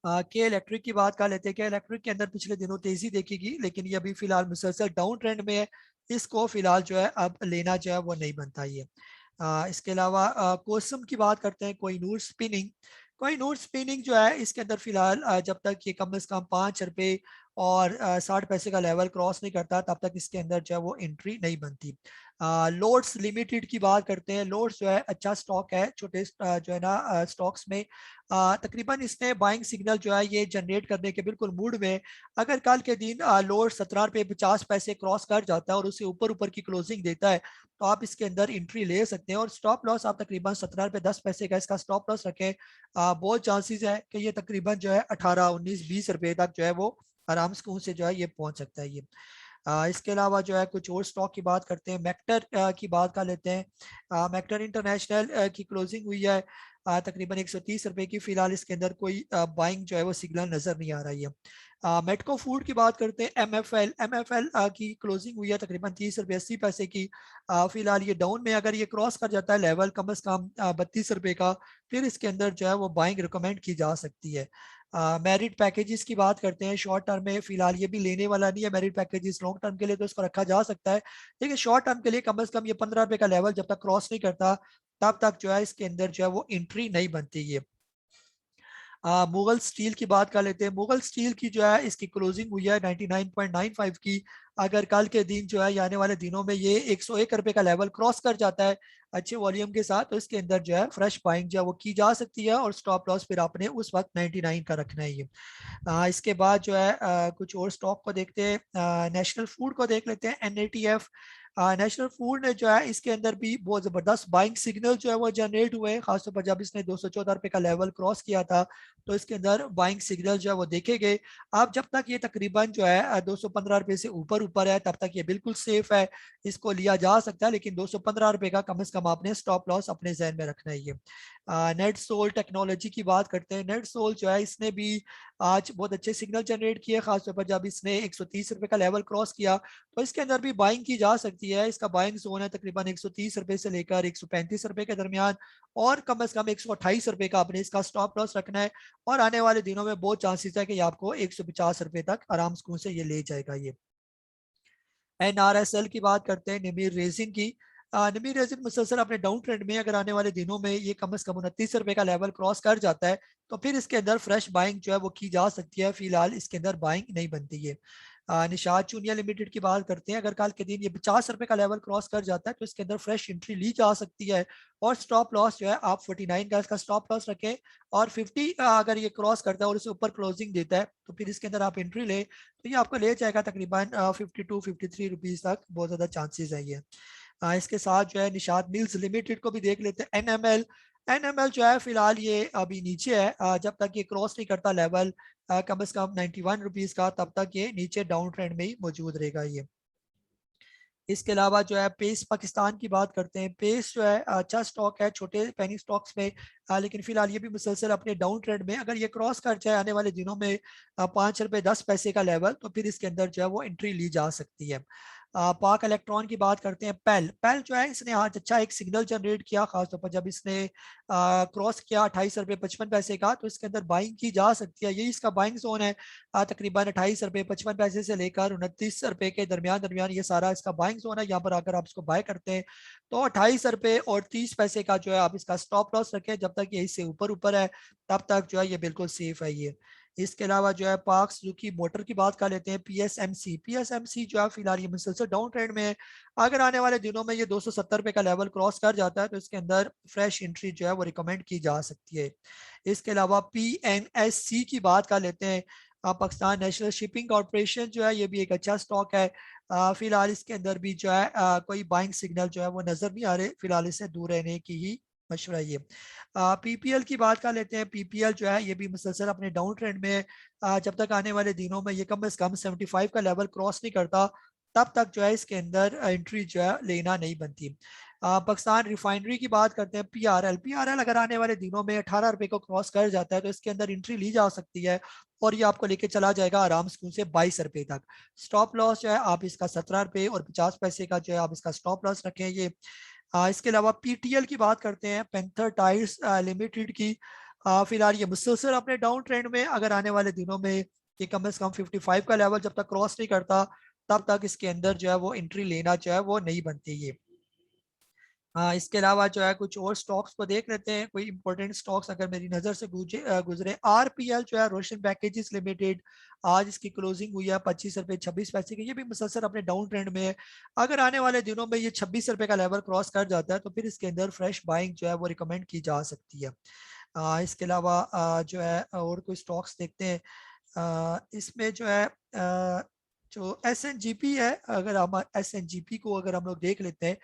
Speaker 1: के इलेक्ट्रिक की बात कर लेते हैं। के इलेक्ट्रिक के अंदर पिछले दिनों तेजी देखेगी लेकिन ये अभी फिलहाल मुसलसल डाउन ट्रेंड में है। इसको फिलहाल जो है अब लेना जो है वो नहीं बनता। ये इसके अलावा कोसम की बात करते हैं, कोहिनूर स्पिनिंग जो है इसके अंदर फिलहाल जब तक ये कम से कम 5 रुपये और 60 पैसे का लेवल क्रॉस नहीं करता तब तक इसके अंदर जो है वो एंट्री नहीं बनती। लोड्स लिमिटेड की बात करते हैं। लोड्स जो है अच्छा स्टॉक है, छोटे जो है ना स्टॉक्स में तकरीबन इसने बाइंग सिग्नल जो है ये जनरेट करने के बिल्कुल मूड में। अगर कल के दिन लोड 17 रुपये 50 पैसे क्रॉस कर जाता है और उसे ऊपर ऊपर की क्लोजिंग देता है तो आप इसके अंदर एंट्री ले सकते हैं। और स्टॉप लॉस आप तकरीबन 17 रुपये 10 पैसे का इसका स्टॉप लॉस रखें। बहुत चांसेस है कि ये तकरीबन जो है 18 19 20 रुपये तक जो है वो आराम से जो है ये पहुंच सकता है। ये इसके अलावा जो है कुछ और स्टॉक की बात करते हैं। मेक्टर की बात कर लेते हैं। मेक्टर इंटरनेशनल की क्लोजिंग हुई है तकरीबन 130 रुपये की। फिलहाल इसके अंदर कोई बाइंग जो है वो सिग्नल नजर नहीं आ रही है। मेटको फूड की बात करते हैं। एम एफ एल की क्लोजिंग हुई है तकरीबन 30 रुपये 80 पैसे की। फिलहाल ये डाउन में, अगर ये क्रॉस कर जाता है लेवल कम से कम 32 रुपये का फिर इसके अंदर जो है वो बाइंग रिकमेंड की जा सकती है। मेरिट पैकेजेस की बात करते हैं। शॉर्ट टर्म में फिलहाल ये भी लेने वाला नहीं है मेरिट पैकेजेस। लॉन्ग टर्म के लिए तो इसको रखा जा सकता है लेकिन शॉर्ट टर्म के लिए कम से कम ये 15 रुपये का लेवल जब तक क्रॉस नहीं करता तब तक जो है इसके अंदर जो है वो एंट्री नहीं बनती। ये मुगल स्टील की बात कर लेते हैं। मुगल स्टील की जो है इसकी क्लोजिंग हुई है 99.95 की। अगर कल के दिन जो है आने वाले दिनों में ये 101 रुपये का लेवल क्रॉस कर जाता है अच्छे वॉल्यूम के साथ, तो इसके अंदर जो है फ्रेश बाइंग जो है वो की जा सकती है और स्टॉप लॉस फिर आपने उस वक्त 99 का रखना है ये। इसके बाद जो है कुछ और स्टॉक को देखते हैं, नेशनल फूड को देख लेते हैं, NATF। नेशनल फूड ने जो है इसके अंदर भी बहुत ज़बरदस्त बाइंग सिग्नल जो है वो जनरेट हुए हैं, खासतौर पर जब इसने 214 रुपये का लेवल क्रॉस किया था तो इसके अंदर बाइंग सिग्नल जो है वो देखे गए। अब जब तक ये तकरीबन जो है 215 रुपये से ऊपर ऊपर है तब तक ये बिल्कुल सेफ है, इसको लिया जा सकता है, लेकिन 215 रुपये का कम से कम आपने स्टॉप लॉस अपने जहन में रखना है ये। नेट सोल टेक्नोलॉजी की बात करते हैं, नेट सोल जो है इसने भी आज बहुत अच्छे सिग्नल जनरेट किए, खासतौर पर जब इसने 130 रुपये का लेवल क्रॉस किया तो इसके अंदर भी बाइंग की जा सकती है। इसका बाइंग जोन है तकरीबन 130 रुपये से लेकर 135 रुपये के दरमियान, और कम से कम 128 रुपये का आपने इसका स्टॉप लॉस रखना है, और आने वाले दिनों में बहुत चांसेस है कि आपको 150 रुपये तक आराम सुकून से ये ले जाएगा ये। NRSL की बात करते हैं, निमीर रेजिन की। निमीर रेजिन मुसलसल अपने डाउन ट्रेंड में, अगर आने वाले दिनों में ये कम से कम 29 रुपये का लेवल क्रॉस कर जाता है तो फिर इसके अंदर फ्रेश बाइंग जो है वो की जा सकती है, फिलहाल इसके अंदर बाइंग नहीं बनती है। निशाद चूनिया लिमिटेड की बात करते हैं, अगर कल के दिन ये 50 रुपये का लेवल क्रॉस कर जाता है तो इसके अंदर फ्रेश एंट्री ली जा सकती है, और स्टॉप लॉस जो है आप 49 का इसका स्टॉप लॉस रखें, और 50 अगर ये क्रॉस करता है और इससे ऊपर क्लोजिंग देता है तो फिर इसके अंदर आप एंट्री ले, तो ये आपको ले जाएगा तकरीबन 52-53 रुपीज़ तक, बहुत ज़्यादा चांसेस है ये। इसके साथ जो है निशाद मिल्स लिमिटेड को भी देख लेते हैं, NML जो है फिलहाल ये अभी नीचे है, जब तक ये क्रॉस नहीं करता लेवल कम से कम 91 रुपीज़ का, तब तक ये नीचे डाउन ट्रेंड में ही मौजूद रहेगा ये। इसके अलावा जो है पेस पाकिस्तान की बात करते हैं, पेस जो है अच्छा स्टॉक है छोटे पेनी स्टॉक्स में, लेकिन फिलहाल ये भी मुसलसल अपने डाउन ट्रेंड में, अगर ये क्रॉस कर जाए आने वाले दिनों में 5 रुपये 10 पैसे का लेवल, तो फिर इसके अंदर जो है वो एंट्री ली जा सकती है। पाक इलेक्ट्रॉन की बात करते हैं, पेल पेल जो है इसने आज अच्छा एक सिग्नल जनरेट किया, खासतौर पर जब इसने क्रॉस किया 28 रुपये 55 पैसे का, तो इसके अंदर बाइंग की जा सकती है, यही इसका बाइंग जोन है। तकरीबन 28 रुपये 55 पैसे से लेकर 29 रुपये के दरमियान दरमियान ये सारा इसका बाइंग जोन है। यहाँ पर अगर आप इसको बाय करते हैं तो 28 रुपये और 30 पैसे का जो है आप इसका स्टॉप लॉस रखें, जब तक ये इससे ऊपर ऊपर है तब तक जो है ये बिल्कुल सेफ है ये। इसके अलावा जो है पाक सुजुकी मोटर की बात कर लेते हैं, PSMC जो है फिलहाल ये मुसलसल डाउन ट्रेंड में है, अगर आने वाले दिनों में ये 270 रुपये का लेवल क्रॉस कर जाता है तो इसके अंदर फ्रेश एंट्री जो है वो रिकमेंड की जा सकती है। इसके अलावा PNSC की बात कर लेते हैं, पाकिस्तान नेशनल शिपिंग कॉरपोरेशन जो है ये भी एक अच्छा स्टॉक है, फिलहाल इसके अंदर भी जो है कोई बाइंग सिग्नल जो है वो नजर नहीं आ रहे, फिलहाल इससे दूर रहने की ही मशवरा ये। PPL की बात कर लेते हैं, PPL जो है ये भी मुसलसल अपने डाउन ट्रेंड में है, जब तक आने वाले दिनों में ये कम से कम 75 का लेवल क्रॉस नहीं करता तब तक जो है इसके अंदर एंट्री जो है लेना नहीं बनती। पाकिस्तान रिफाइनरी की बात करते हैं, PRL अगर आने वाले दिनों में 18 रुपये को क्रॉस कर जाता है तो इसके अंदर एंट्री ली जा सकती है, और ये आपको लेके चला जाएगा आराम से 22 रुपये तक। स्टॉप लॉस जो है आप इसका 17 रुपये और 50 पैसे का जो है आप इसका स्टॉप लॉस रखें ये। इसके अलावा PTL की बात करते हैं, पैंथर टायर्स लिमिटेड की, फिलहाल ये मुसलसल अपने डाउन ट्रेंड में, अगर आने वाले दिनों में ये कम से कम 55 का लेवल जब तक क्रॉस नहीं करता तब तक इसके अंदर जो है वो एंट्री लेना जो है वो नहीं बनती ये। इसके अलावा जो है कुछ और स्टॉक्स को देख लेते हैं, कोई इंपॉर्टेंट स्टॉक्स अगर मेरी नज़र से गुजरे, RPL जो है रोशन पैकेजेस लिमिटेड, आज इसकी क्लोजिंग हुई है 25 रुपये 26 पैसे की, ये भी मुसलसल अपने डाउन ट्रेंड में है, अगर आने वाले दिनों में ये 26 रुपये का लेवल क्रॉस कर जाता है तो फिर इसके अंदर फ्रेश बाइंग जो है वो रिकमेंड की जा सकती है। इसके अलावा जो है और कोई स्टॉक्स देखते हैं, इसमें जो है जो SNGP है, अगर हम SNGP को अगर हम लोग देख लेते हैं,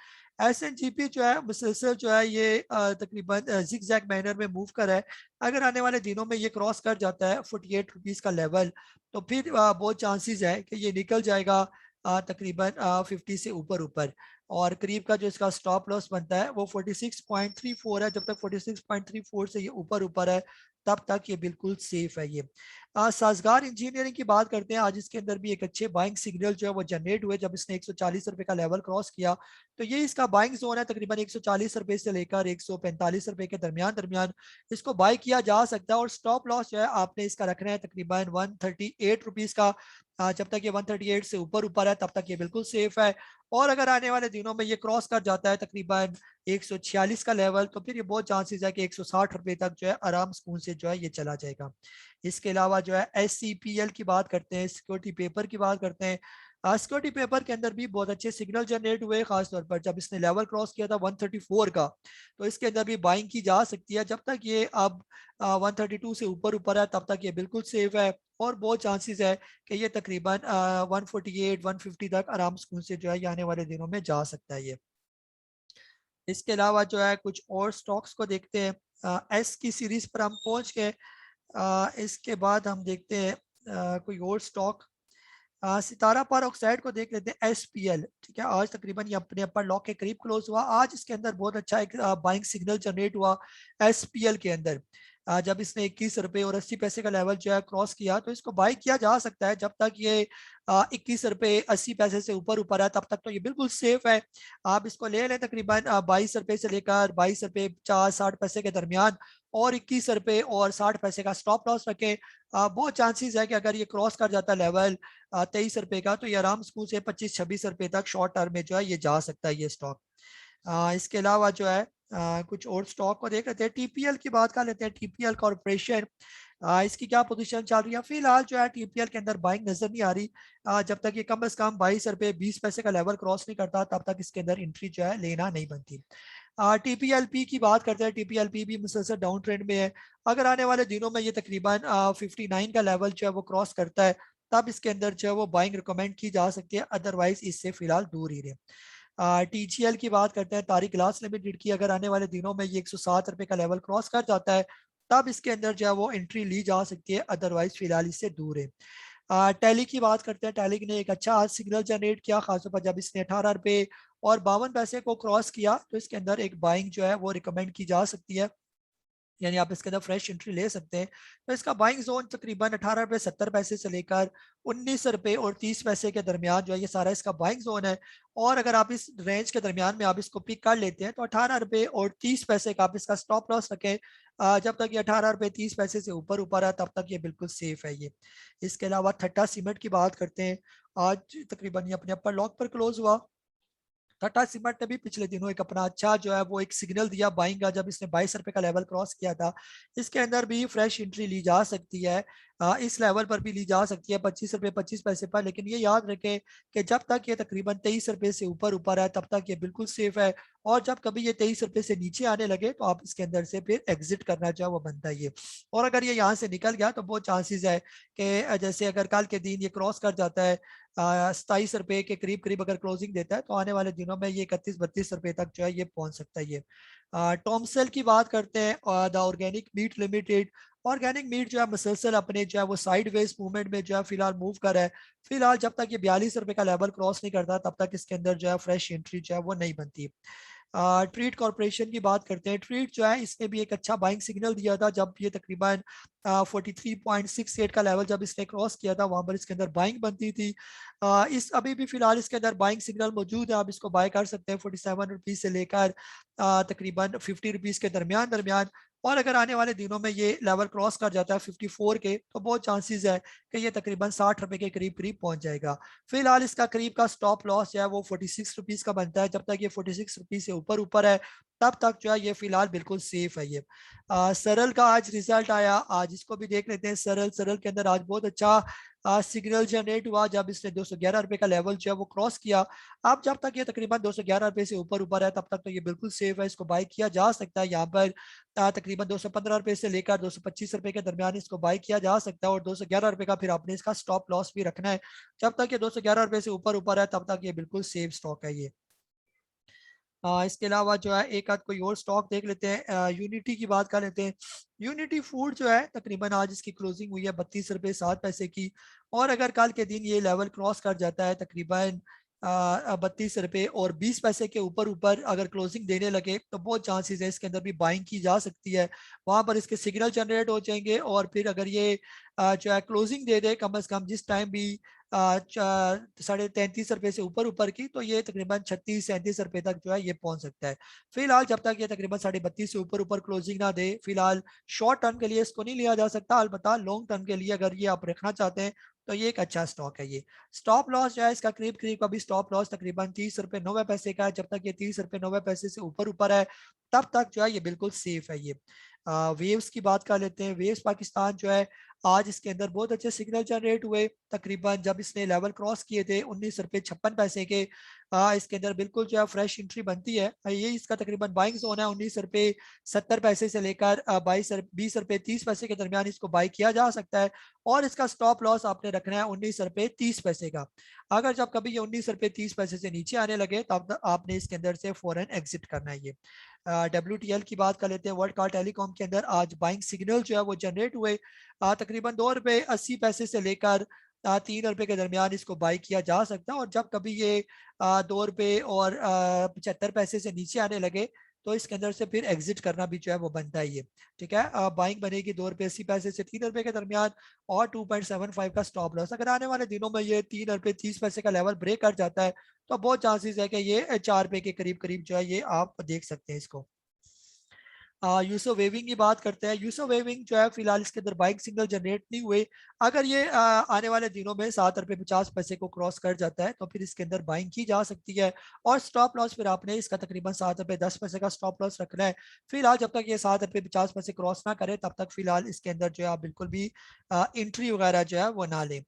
Speaker 1: SNGP जो है मुसलसल जो है ये तकरीबन जिगजैग मैनर में मूव कर है, अगर आने वाले दिनों में ये क्रॉस कर जाता है 48 रुपीज़ का लेवल तो फिर बहुत चांसेस है कि ये निकल जाएगा तकरीबन 50 से ऊपर ऊपर, और करीब का जो इसका स्टॉप लॉस बनता है वो 46.34 है, जब तक 46.34 से ये ऊपर ऊपर है तब तक ये बिल्कुल सेफ है ये। साजगार इंजीनियरिंग की बात करते हैं, आज इसके अंदर भी एक अच्छे बाइंग सिग्नल जो है वो जनरेट हुए, जब इसने 140 रुपये का लेवल क्रॉस किया तो ये इसका बाइंग जोन है, तकरीबन 140 रुपये से लेकर 145 रुपये के दरमियान दरमियान इसको बाई किया जा सकता है, और स्टॉप लॉस जो है आपने इसका रखना है तकरीबन 138 रुपीज़ का, जब तक ये 138 से ऊपर ऊपर है तब तक ये बिल्कुल सेफ है, और अगर आने वाले दिनों में ये क्रॉस कर जाता है तकरीबन 146 का लेवल तो फिर ये बहुत चांसेस है कि 160 रुपये तक जो है आराम सुकून से जो है ये चला जाएगा। इसके अलावा जो है SCPL की बात करते हैं, सिक्योरिटी पेपर की बात करते हैं, सिक्योरिटी पेपर के अंदर भी बहुत अच्छे सिग्नल जनरेट हुए, खासतौर पर जब इसने लेवल क्रॉस किया था 134 का, तो इसके अंदर भी बाइंग की जा सकती है। जब तक ये अब 132 से ऊपर ऊपर है तब तक ये बिल्कुल सेफ है, और बहुत चांसेस है कि ये तकरीबन 148 150 तक आराम सुकून से जो है ये आने वाले दिनों में जा सकता है ये। इसके अलावा जो है कुछ और स्टॉक्स को देखते हैं। एस की सीरीज पर हम पहुंच गए। इसके बाद हम देखते हैं कोई और स्टॉक। सितारा पर ऑक्साइड को देख लेते हैं, SPL। ठीक है, आज तकरीबन ये अपने अपर लॉक के करीब क्लोज हुआ। आज इसके अंदर बहुत अच्छा एक बाइंग सिग्नल जनरेट हुआ SPL के अंदर। जब इसने 21 रुपए और 80 पैसे का लेवल जो है क्रॉस किया, तो इसको बाई किया जा सकता है जब तक ये 21 रुपए 80 पैसे से ऊपर ऊपर है, तब तक तो ये बिल्कुल सेफ है। आप इसको ले लें तकरीबन 22 रुपए से लेकर 22 रुपए 50 60 पैसे के दरमियान, और 21 रुपए और 60 पैसे का स्टॉप लॉस रखें। बहुत चांसेस है कि अगर ये क्रॉस कर जाता है लेवल 23 रुपए का, तो ये आराम स्कूल से 25 26 रुपए तक शॉर्ट टर्म में जो है ये जा सकता है ये स्टॉक। इसके अलावा जो है कुछ और स्टॉक को देख लेते हैं। TPL की बात कर लेते हैं, TPL कॉर्पोरेशन। इसकी क्या पोजीशन चल रही है फिलहाल? जो है TPL के अंदर बाइंग नजर नहीं आ रही। जब तक ये कम से कम 22 रुपए 20 पैसे का लेवल क्रॉस नहीं करता, तब तक इसके अंदर एंट्री जो है लेना नहीं बनती। TPLP की बात करते हैं, TPLP भी मुसलसल डाउन ट्रेंड में है। अगर आने वाले दिनों में ये तकरीबन 59 का लेवल जो है वो क्रॉस करता है, तब इसके अंदर जो है वो बाइंग रिकमेंड की जा सकती है, अदरवाइज इससे फिलहाल दूर ही रहे। TGL की बात करते हैं, तारिक ग्लास लिमिटेड की। अगर आने वाले दिनों में ये 107 रुपए का लेवल क्रॉस कर जाता है, तब इसके अंदर जो है वो एंट्री ली जा सकती है, अदरवाइज फिलहाल इससे दूर है। टैली की बात करते हैं, टैली ने एक अच्छा आज सिग्नल जनरेट किया, खासतौर पर जब इसने 18 रुपए और 52 पैसे को क्रॉस किया, तो इसके अंदर एक बाइंग जो है वो रिकमेंड की जा सकती है, यानी आप इसके अंदर फ्रेश एंट्री ले सकते हैं। तो इसका बाइंग जोन तकरीबन 18 रुपए 70 पैसे से लेकर 19 रुपए और 30 पैसे के दरमियान जो है ये सारा इसका बाइंग जोन है। और अगर आप इस रेंज के दरमियान में आप इसको पिक कर लेते हैं, तो 18 रुपए और 30 पैसे का आप इसका स्टॉप लॉस रखें। जब तक ये 18 रुपए 30 पैसे से ऊपर ऊपर है, तब तक ये बिल्कुल सेफ है ये। इसके अलावा ठट्टा सीमेंट की बात करते हैं। आज तकरीबन ये अपने अपर लॉक पर क्लोज हुआ। टाटा सीमेंट ने भी पिछले दिनों एक अपना अच्छा जो है वो एक सिग्नल दिया बाइंग का, जब इसने 22 रुपए का लेवल क्रॉस किया था। इसके अंदर भी फ्रेश एंट्री ली जा सकती है। इस लेवल पर भी ली जा सकती है 25 रुपए 25 पैसे पर, लेकिन ये याद रखें कि जब तक ये तकरीबन 23 रुपए से ऊपर ऊपर है, तब तक ये बिल्कुल सेफ है। और जब कभी ये 23 रुपए से नीचे आने लगे, तो आप इसके अंदर से फिर एग्जिट करना जो है वो बनता है ये। और अगर ये यहाँ से निकल गया, तो बहुत चांसेस है कि जैसे अगर कल के दिन ये क्रॉस कर जाता है 27 रुपए के करीब करीब अगर क्लोजिंग देता है, तो आने वाले दिनों में ये 31 32 रुपए तक जो है ये पहुंच सकता है ये। टॉमसेल की बात करते हैं, the organic meat limited. Organic meat जो है मुसलसल अपने जो है वो साइडवेज मूवमेंट में जो है फिलहाल मूव कर रहा है। फिलहाल जब तक ये 42 रुपए का लेवल क्रॉस नहीं करता, तब तक इसके अंदर जो है फ्रेश एंट्री जो है वो नहीं बनती। ट्रीट कॉर्पोरेशन की बात करते हैं। ट्रीट जो है इसने भी एक अच्छा बाइंग सिग्नल दिया था, जब ये तकरीबन 43.68 का लेवल जब इसने क्रॉस किया था, वहां पर इसके अंदर बाइंग बनती थी। इस अभी भी फिलहाल इसके अंदर बाइंग सिग्नल मौजूद है, आप इसको बाय कर सकते हैं 47 रुपीज से लेकर तकरीबन 50 रुपीज के दरमियान दरमियान। और अगर आने वाले दिनों में ये लेवल क्रॉस कर जाता है 54 के, तो बहुत चांसेस है कि ये तकरीबन 60 रुपए के करीब करीब पहुंच जाएगा। फिलहाल इसका करीब का स्टॉप लॉस जो है वो 46 रुपीज का बनता है। जब तक ये 46 रुपीज से ऊपर ऊपर है, तब तक जो है ये फिलहाल बिल्कुल सेफ है ये। सरल का आज रिजल्ट आया, आज इसको भी देख लेते हैं। सरल सरल के अंदर आज बहुत अच्छा सिग्नल जनरेट हुआ, जब इसने 211 रुपए का लेवल जो है वो क्रॉस किया। अब जब तक ये तकरीबन 211 रुपए से ऊपर ऊपर है, तब तक तो ये बिल्कुल सेफ है, इसको बाय किया जा सकता है। यहाँ पर तकरीबन 215 रुपए से लेकर 225 रुपए के दरमियान इसको बाय किया जा सकता है, और 211 रुपए का फिर आपने इसका स्टॉप लॉस भी रखना है। जब तक ये 211 रुपए से ऊपर ऊपर है, तब तक ये बिल्कुल सेफ स्टॉक है ये। इसके अलावा जो है एक आध कोई और स्टॉक देख लेते हैं। यूनिटी की बात कर लेते हैं। यूनिटी फूड जो है तकरीबन आज इसकी क्लोजिंग हुई है 32 रुपए 7 पैसे की। और अगर कल के दिन ये लेवल क्रॉस कर जाता है तकरीबन 32 रुपए और 20 पैसे के ऊपर ऊपर अगर क्लोजिंग देने लगे, तो बहुत चांसेस है इसके अंदर भी बाइंग की जा सकती है। वहां पर इसके सिग्नल जनरेट हो जाएंगे, और फिर अगर ये जो है क्लोजिंग दे दे कम से कम जिस टाइम भी 33.5 रुपए से ऊपर ऊपर की, तो ये तकरीबन 36 37 रुपए तक जो है ये पहुंच सकता है। फिलहाल जब तक ये तकरीबन 32.5 से ऊपर ऊपर क्लोजिंग ना दे, फिलहाल शॉर्ट टर्म के लिए इसको नहीं लिया जा सकता। अलबत्ता लॉन्ग टर्म के लिए अगर ये आप रखना चाहते हैं, तो ये एक अच्छा स्टॉक है ये। स्टॉप लॉस जो है इसका करीब करीब का भी स्टॉप लॉस तकरीबन 30 रुपए 90 पैसे का है। जब तक ये 30 रुपए 90 पैसे से ऊपर ऊपर है, तब तक जो है ये बिल्कुल सेफ है ये। वेव्स की बात कर लेते हैं। वेव्स पाकिस्तान जो है आज इसके अंदर बहुत अच्छे सिग्नल जनरेट हुए। तकरीबन जब इसने लेवल क्रॉस किए थे 19 रुपये 56 पैसे के, इसके अंदर बिल्कुल जो है फ्रेश एंट्री बनती है। ये इसका तकरीबन बाइंग जोन है। 19 रुपये 70 पैसे से लेकर 20 रुपये 30 पैसे के दरमियान इसको बाई किया जा सकता है। और इसका स्टॉप लॉस आपने रखना है 19 रुपये 30 पैसे का। अगर जब कभी ये 19 रुपये 30 पैसे से नीचे आने लगे तब आपने इसके अंदर से फौरन एग्जिट करना है। ये WTL की बात कर लेते हैं। वर्ल्ड कार टेलीकॉम के अंदर आज बाइंग सिग्नल जो है वो जनरेट हुए। तकरीबन 2 रुपये 80 पैसे से लेकर 3 रुपये के दरमियान इसको बाई किया जा सकता है। और जब कभी ये 2 रुपये और 75 पैसे से नीचे आने लगे तो इसके अंदर से फिर एग्जिट करना भी जो है वो बनता है ये। ठीक है, बाइंग बनेगी 2 रुपये 80 पैसे से 3 रुपये के दरमियान और 2.75 का स्टॉप लॉस। अगर आने वाले दिनों में ये 3 रुपये 30 पैसे का लेवल ब्रेक कर जाता है तो बहुत चांसेस है कि ये 4 रुपये के करीब करीब जो है ये आप देख सकते हैं इसको। यूसो वेविंग की बात करते हैं। यूसो वेविंग जो है फिलहाल इसके अंदर बाइंग सिग्नल जनरेट नहीं हुए। अगर ये आने वाले दिनों में 7 रुपये 50 पैसे को क्रॉस कर जाता है तो फिर इसके अंदर बाइंग की जा सकती है। और स्टॉप लॉस फिर आपने इसका तकरीबन 7 रुपये 10 पैसे का स्टॉप लॉस रखना है। फिलहाल जब तक ये 7 रुपये 50 पैसे क्रॉस ना करे तब तक फिलहाल इसके अंदर जो है आप बिल्कुल भी एंट्री वगैरह जो है वो ना लें।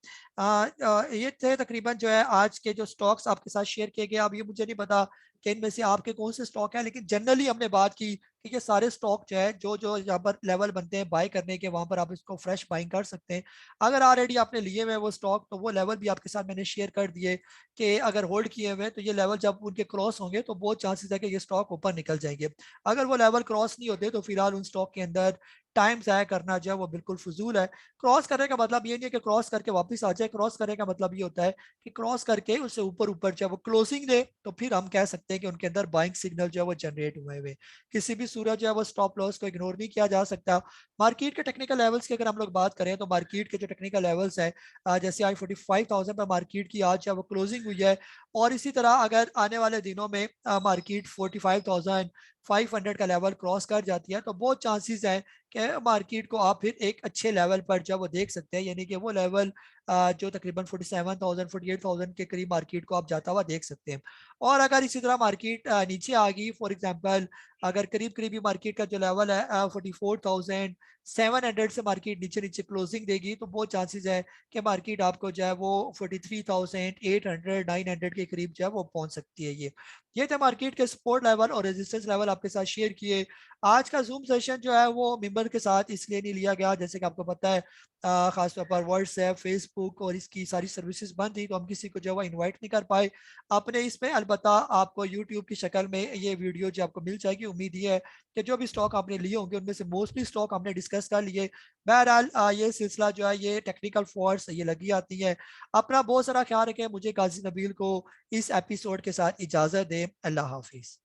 Speaker 1: ये थे तकरीबन जो है आज के जो स्टॉक्स आपके साथ शेयर किए गए। अब ये मुझे नहीं पता कि इनमें से आपके कौन से स्टॉक हैं, लेकिन जनरली हमने बात की कि ये सारे स्टॉक जो है जो जो यहाँ पर लेवल बनते हैं बाय करने के, वहां पर आप इसको फ्रेश बाइंग कर सकते हैं। अगर ऑलरेडी आपने लिए हुए वो स्टॉक तो वो लेवल भी आपके साथ मैंने शेयर कर दिए कि अगर होल्ड किए हुए तो ये लेवल जब उनके क्रॉस होंगे तो बहुत चांसेस है कि ये स्टॉक ऊपर निकल जाएंगे। अगर वो लेवल क्रॉस नहीं होते तो फिलहाल उन स्टॉक के अंदर टाइम ज़ाया करना जो है वो बिल्कुल फजूल है। क्रॉस करने का मतलब ये नहीं है कि क्रॉस करके वापस आ जाए। क्रॉस करने का मतलब ये होता है कि क्रॉस करके उससे ऊपर ऊपर जो है वो क्लोजिंग दे तो फिर हम कह सकते हैं कि उनके अंदर बाइंग सिग्नल जो है वो जनरेट हुए हुए। किसी भी सूरत जो है वो स्टॉप लॉस को इग्नोर नहीं किया जा सकता। मार्केट के टेक्निकल लेवल्स की अगर हम लोग बात करें तो मार्केट के जो टेक्निकल लेवल्स है, जैसे आज 45,000 पर मार्केट की आज जो है वो क्लोजिंग हुई है। और इसी तरह अगर आने वाले दिनों में मार्केट 45,500 का लेवल क्रॉस कर जाती है तो बहुत चांसेस है कि मार्केट को आप फिर एक अच्छे लेवल पर जब वो देख सकते हैं, यानी कि वो लेवल जो तकरीबन 47,000 48,000 के करीब मार्केट को आप जाता हुआ देख सकते हैं। और अगर इसी तरह मार्केट नीचे आ गई, फॉर एग्जांपल अगर करीब करीबी मार्केट का जो लेवल है 44,700 से मार्केट नीचे नीचे क्लोजिंग देगी तो बहुत चांसेस है कि मार्केट आपको जो है वो 43,800 900 के करीब जो है वो पहुंच सकती है। ये थे मार्केट के सपोर्ट लेवल और रेजिस्टेंस लेवल आपके साथ शेयर किए। आज का जूम सेशन जो है वो मेंबर के साथ इसलिए नहीं लिया गया, जैसे कि आपको पता है खासतौर पर व्हाट्सएप फेसबुक और इसकी सारी सर्विसेज बंद थी तो हम किसी को जो है इनवाइट नहीं कर पाए अपने इसमें। अलबत्ता आपको यूट्यूब की शक्ल में ये वीडियो जो आपको मिल जाएगी। उम्मीद ये है कि जो भी स्टॉक आपने लिए होंगे उनमें से मोस्टली स्टॉक हमने डिस्कस कर लिए। बहरहाल ये सिलसिला जो है ये टेक्निकल फॉल्ट्स ये लगी आती है। अपना बहुत सारा ख्याल रखें। मुझे काजी नबील को इस एपिसोड के साथ इजाज़त दें। अल्लाह हाफिज़।